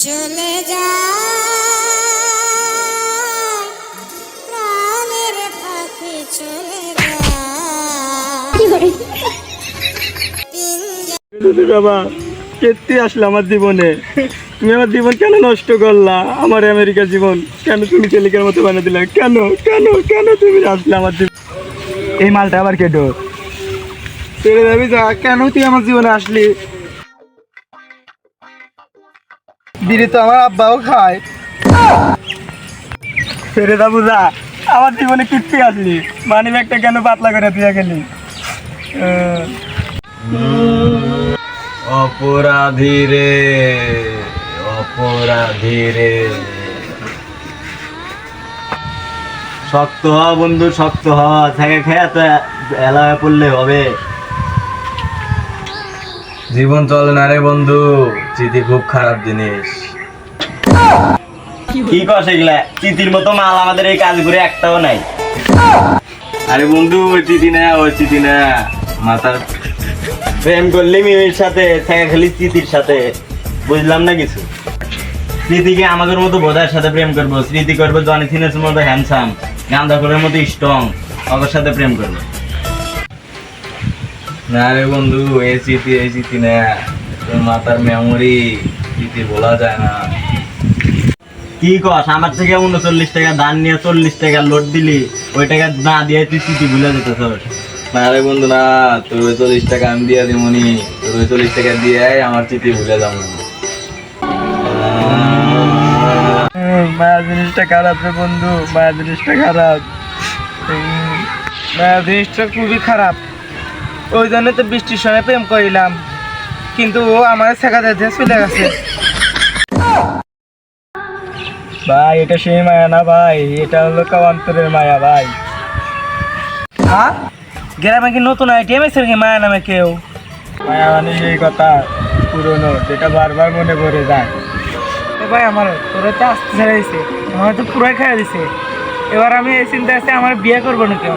চলে যা প্রাণের পাখি চলে যা বাবা কেটে আসলে আমার জীবনে তুমি আমার জীবন কেন নষ্ট করলা আমার আমেরিকার জীবন কেন তুমি ছেলেকের মতো বানিয়ে দিলা কেন কেন কেন তুমি আসলে আমার জীবন এই মালটা আবার কেটো ছেড়ে যাবি যা কেন তুই আমার জীবনে আসলি বিড়ি তো আমার আব্বাও খায় ছেড়ে যাবো যা আমার জীবনে কিটতে আসলি মানি ব্যাগটা কেন পাতলা করে দিয়ে গেলি অপরাধী রে অপরাধী রে শক্ত হ বন্ধু শক্ত হ থেকে খেয়ে তো এলাকায় পড়লে হবে জীবন চলে না রে বন্ধু চিঠি খুব খারাপ জিনিস কি কস এগুলা চিঠির মতো মাল আমাদের এই কাজ করে একটাও নাই আরে বন্ধু ওই চিঠি না মাথার প্রেম করলি মিমির সাথে থেকে খেলি স্মৃতির সাথে বুঝলাম না কিছু স্মৃতিকে আমাদের মতো বোধার সাথে প্রেম করবো স্মৃতি করবো জনি সিনেসের মতো হ্যান্ডসাম গান্ধাকুরের মতো স্ট্রং ওদের সাথে প্রেম করবো না রে বন্ধু এই স্মৃতি না তোর মাথার মেমোরি স্মৃতি বলা যায় না কি কস আমার থেকে 39 টাকা ধান নিয়ে 40 টাকা লোড দিলি ওই টাকা না দিয়ে তুই স্মৃতি ভুলে যেতে তোর না রে বন্ধু না তোর 40 টাকা আমি দিয়ে দিমনি তোর 40 টাকা দিয়ে আমার স্মৃতি ভুলে যাবো মায়া জিনিসটা খারাপ রে বন্ধু মায়া জিনিসটা খারাপ মায়া জিনিসটা খুবই খারাপ ওই জন্য তো বৃষ্টির সময় প্রেম করিলাম কিন্তু ও আমার শেখা যাচ্ছে চলে গেছে ভাই এটা সেই মায়া না ভাই এটা হলো কাবান্তরের মায়া ভাই হ্যাঁ গ্রামে কি নতুন আইটেম এসে কি মায়া নামে কেউ মায়া মানে এই কথা পুরনো যেটা বারবার মনে পড়ে যায় ভাই আমার তোরা তো আসতে ছাড়াইছে আমার তো পুরাই খাইয়া দিছে এবার আমি এই চিন্তা আছে আমার বিয়ে করবো না কেউ